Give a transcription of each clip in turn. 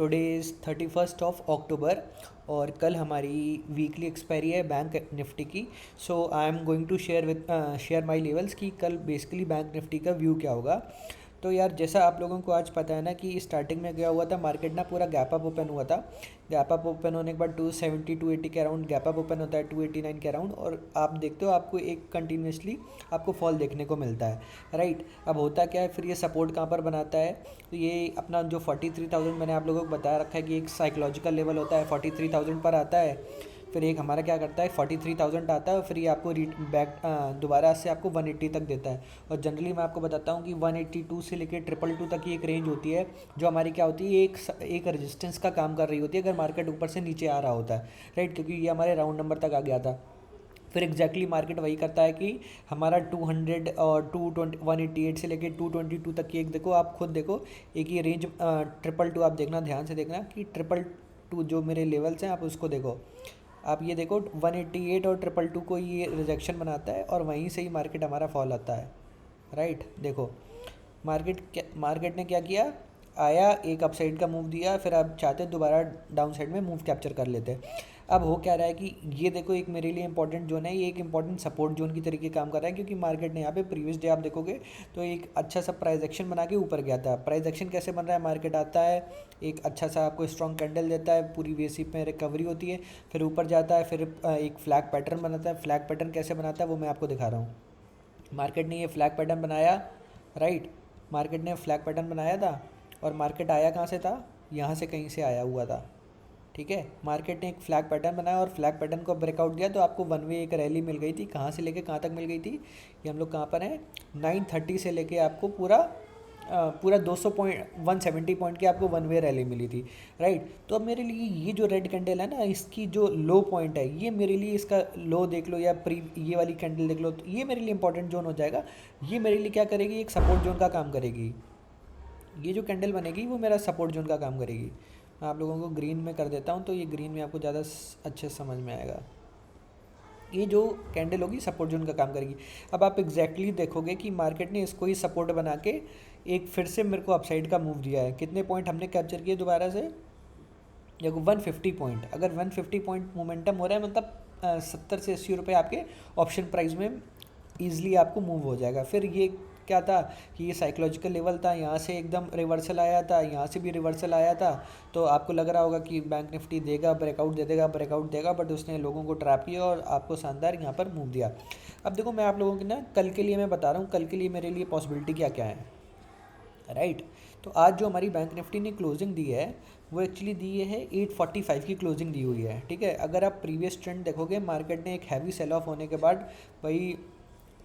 Today is 31st of October और कल हमारी वीकली एक्सपायरी है बैंक निफ्टी की। So I am going to share my levels कि कल बेसिकली बैंक निफ्टी का व्यू क्या होगा। तो यार जैसा आप लोगों को आज पता है ना कि स्टार्टिंग में क्या हुआ था, मार्केट ना पूरा गैप अप ओपन हुआ था। गैप अप ओपन होने के बाद 270 280 के अराउंड गैप अप ओपन होता है, 289 के अराउंड, और आप देखते हो आपको एक कंटिन्यूसली आपको फॉल देखने को मिलता है। राइट, अब होता क्या है, फिर ये सपोर्ट कहाँ पर बनाता है, तो ये अपना जो 43,000 मैंने आप लोगों को बताया रखा है कि एक साइकोलॉजिकल लेवल होता है, 43,000 पर आता है। फिर एक हमारा क्या करता है, 43,000 आता है और फिर ये आपको बैक दोबारा से आपको 180 तक देता है। और जनरली मैं आपको बताता हूँ कि 182 से लेकर 222 तक की एक रेंज होती है, जो हमारी क्या होती है, एक रेजिस्टेंस का काम कर रही होती है अगर मार्केट ऊपर से नीचे आ रहा होता है। राइट, क्योंकि ये हमारे राउंड नंबर तक आ गया था। फिर एग्जैक्टली मार्केट वही करता है कि हमारा 200 और 220 188 से लेके 222 तक की एक देखो, आप खुद देखो, एक ये रेंज 222, आप देखना ध्यान से देखना कि 222 जो मेरे लेवल्स हैं आप उसको देखो। आप ये देखो 188 और 222 को ये रिजेक्शन बनाता है और वहीं से ही मार्केट हमारा फॉल आता है। राइट, देखो मार्केट ने क्या किया, आया एक अपसाइड का मूव दिया, फिर आप चाहते दोबारा डाउन साइड में मूव कैप्चर कर लेते हैं। अब हो क्या रहा है कि ये देखो, एक मेरे लिए इंपॉर्टेंट जोन है, ये एक इंपॉर्टेंट सपोर्ट जोन की तरीके काम कर रहा है, क्योंकि मार्केट ने यहाँ पे प्रीवियस डे आप देखोगे तो एक अच्छा सा प्राइस एक्शन बना के ऊपर गया था। प्राइस एक्शन कैसे बन रहा है, मार्केट आता है, एक अच्छा सा आपको स्ट्रॉन्ग कैंडल देता है, पूरी वेसिप में रिकवरी होती है, फिर ऊपर जाता है, फिर एक फ्लैग पैटर्न बनाता है। फ्लैग पैटर्न कैसे बनाता है वो मैं आपको दिखा रहा हूँ। मार्केट ने ये फ्लैग पैटर्न बनाया। राइट, मार्केट ने फ्लैग पैटर्न बनाया था और मार्केट आया कहाँ से था, यहाँ से कहीं से आया हुआ था। ठीक है, मार्केट ने एक फ्लैग पैटर्न बनाया और फ्लैग पैटर्न को ब्रेकआउट दिया, तो आपको वन वे एक रैली मिल गई थी। कहाँ से लेके कहाँ तक मिल गई थी, ये हम लोग कहाँ पर हैं, 930 से लेके आपको पूरा 200 पॉइंट 170 पॉइंट की आपको वन वे रैली मिली थी। राइट, तो अब मेरे लिए ये जो रेड कैंडल है ना, इसकी जो लो पॉइंट है, ये मेरे लिए इसका लो देख लो या प्री ये वाली कैंडल देख लो, तो ये मेरे लिए इंपॉर्टेंट जोन हो जाएगा। ये मेरे लिए क्या करेगी, एक सपोर्ट जोन का काम करेगी। ये जो कैंडल बनेगी वो मेरा सपोर्ट जोन का काम करेगी। मैं आप लोगों को ग्रीन में कर देता हूँ तो ये ग्रीन में आपको ज़्यादा अच्छे से समझ में आएगा। ये जो कैंडल होगी सपोर्ट जोन का काम करेगी। अब आप एग्जैक्टली देखोगे कि मार्केट ने इसको ही सपोर्ट बना के एक फिर से मेरे को अपसाइड का मूव दिया है। कितने पॉइंट हमने कैप्चर किए दोबारा से, देखो 150 पॉइंट। अगर 150 पॉइंट मोमेंटम हो रहा है मतलब 70 से 80 रुपये आपके ऑप्शन प्राइस में ईजिली आपको मूव हो जाएगा। फिर ये क्या था कि ये साइकोलॉजिकल लेवल था, यहाँ से एकदम रिवर्सल आया था, यहाँ से भी रिवर्सल आया था। तो आपको लग रहा होगा कि बैंक निफ्टी देगा, ब्रेकआउट दे देगा, ब्रेकआउट देगा, बट उसने लोगों को ट्रैप किया और आपको शानदार यहाँ पर मूव दिया। अब देखो मैं आप लोगों की ना कल के लिए मैं बता रहा हूँ, कल के लिए मेरे लिए पॉसिबिलिटी क्या क्या है। राइट, तो आज जो हमारी बैंक निफ्टी ने क्लोजिंग दी है वो एक्चुअली दी है 845 की क्लोजिंग दी हुई है। ठीक है, अगर आप प्रीवियस ट्रेंड देखोगे, मार्केट ने एक हैवी सेल ऑफ होने के बाद वही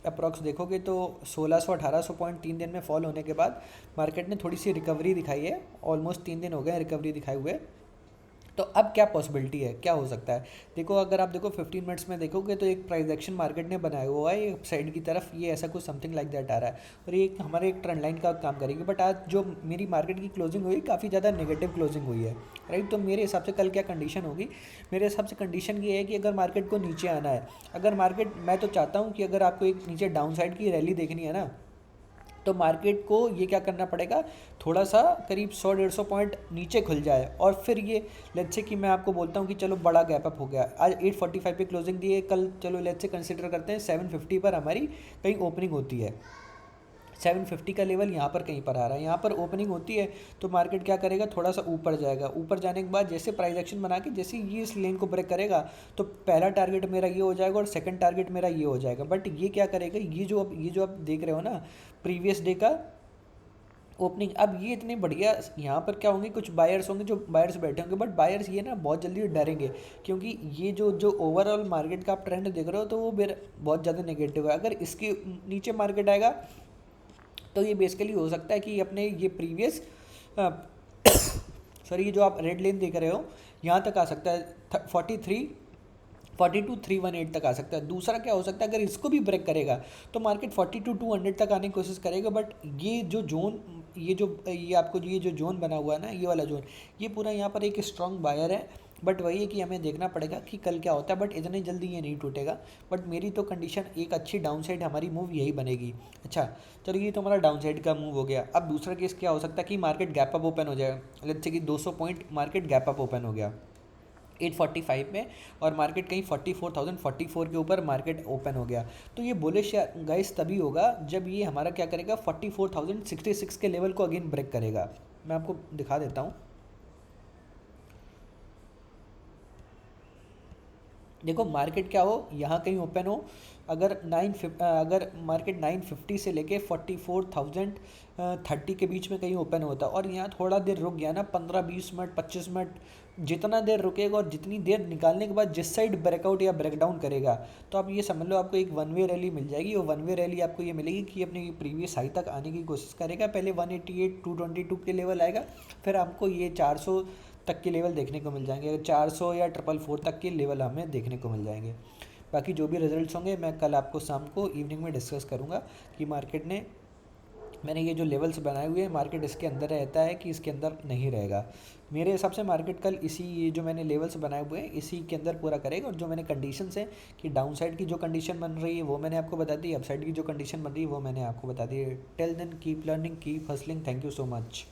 अप्रॉक्स देखोगे तो 1600 1800 पॉइंट 3 दिन में फॉल होने के बाद मार्केट ने थोड़ी सी रिकवरी दिखाई है। ऑलमोस्ट 3 दिन हो गए रिकवरी दिखाए हुए। तो अब क्या पॉसिबिलिटी है, क्या हो सकता है, देखो अगर आप देखो 15 मिनट्स में देखोगे तो एक प्राइस एक्शन मार्केट ने बनाया हुआ है एक साइड की तरफ, ये ऐसा कुछ समथिंग लाइक दैट आ रहा है और ये हमारे एक ट्रेंड लाइन का काम करेगी। बट आज जो मेरी मार्केट की क्लोजिंग हुई काफ़ी ज़्यादा नेगेटिव क्लोजिंग हुई है। राइट, तो मेरे हिसाब से कल क्या कंडीशन होगी, मेरे हिसाब से कंडीशन ये है कि अगर मार्केट को नीचे आना है, अगर मार्केट, मैं तो चाहता हूँ कि अगर आपको एक नीचे डाउन साइड की रैली देखनी है ना, तो मार्केट को ये क्या करना पड़ेगा, थोड़ा सा करीब 100 150 पॉइंट नीचे खुल जाए और फिर ये लेट्स से कि मैं आपको बोलता हूँ कि चलो बड़ा गैप अप हो गया, आज 845 पे क्लोजिंग दी है, कल चलो लेट्स से कंसिडर करते हैं 750 पर हमारी कहीं ओपनिंग होती है। 750 का लेवल यहाँ पर कहीं पर आ रहा है, यहाँ पर ओपनिंग होती है तो मार्केट क्या करेगा, थोड़ा सा ऊपर जाएगा। ऊपर जाने के बाद जैसे प्राइस एक्शन बना के जैसे ये इस लेन को ब्रेक करेगा तो पहला टारगेट मेरा ये हो जाएगा और सेकंड टारगेट मेरा ये हो जाएगा। बट ये क्या करेगा, ये जो आप देख रहे हो ना प्रीवियस डे का ओपनिंग, अब ये इतने बढ़िया यहाँ पर क्या होंगे, कुछ बायर्स होंगे जो बायर्स बैठे होंगे, बट बायर्स ये ना बहुत जल्दी डरेंगे, क्योंकि ये जो ओवरऑल मार्केट का आप ट्रेंड देख रहे हो तो वो बहुत ज़्यादा नेगेटिव है। अगर इसके नीचे मार्केट आएगा तो ये बेसिकली हो सकता है कि अपने ये प्रीवियस सॉरी ये जो आप रेड लेन देख रहे हो यहाँ तक आ सकता है, 42,318 तक आ सकता है। दूसरा क्या हो सकता है, अगर इसको भी ब्रेक करेगा तो मार्केट 42,200 तक आने की कोशिश करेगा। बट ये जो जोन ये आपको जो ये जो जोन बना हुआ है ना, ये वाला जोन, ये पूरा यहाँ पर एक स्ट्रॉन्ग बायर है। बट वही है कि हमें देखना पड़ेगा कि कल क्या होता है, बट इतनी जल्दी ये नहीं टूटेगा। बट मेरी तो कंडीशन एक अच्छी डाउन साइड हमारी मूव यही बनेगी। अच्छा, चलो ये तो हमारा डाउन साइड का मूव हो गया। अब दूसरा केस क्या हो सकता है कि मार्केट गैप अप ओपन हो जाएगा। लेट्स से कि 200 point market gap up open हो गया 845 में, और मार्केट कहीं 44,044 के ऊपर मार्केट ओपन हो गया। तो ये बुलिश गाइस तभी होगा जब ये हमारा क्या करेगा, 44,066 के लेवल को अगेन ब्रेक करेगा। मैं आपको दिखा देता हूँ। देखो मार्केट क्या हो, यहाँ कहीं ओपन हो, अगर मार्केट 950 से लेके 44,030 के बीच में कहीं ओपन होता और यहाँ थोड़ा देर रुक गया ना, 15-20 मिनट 25 मिनट, जितना देर रुकेगा और जितनी देर निकालने के बाद जिस साइड ब्रेकआउट या ब्रेकडाउन करेगा, तो आप ये समझ लो आपको एक वन वे रैली मिल जाएगी। और वन वे रैली आपको ये मिलेगी कि अपनी प्रीवियस हाई तक आने की कोशिश करेगा। पहले 188 222 के लेवल आएगा, फिर आपको ये 400 तक के लेवल देखने को मिल जाएंगे। 400 या 444 तक के लेवल हमें देखने को मिल जाएंगे। बाकी जो भी रिजल्ट्स होंगे मैं कल आपको शाम को इवनिंग में डिस्कस करूंगा कि मार्केट ने, मैंने ये जो लेवल्स बनाए हुए हैं मार्केट इसके अंदर रहता है कि इसके अंदर नहीं रहेगा। मेरे हिसाब से मार्केट कल इसी, ये जो मैंने लेवल्स बनाए हुए हैं इसी के अंदर पूरा करेगा। और जो मैंने कंडीशंस हैं कि डाउन साइड की जो कंडीशन बन रही है वो मैंने आपको बता दी, अप साइड की जो कंडीशन बन रही है वो मैंने आपको बता दी। Till then keep learning, keep hustling. Thank you so much.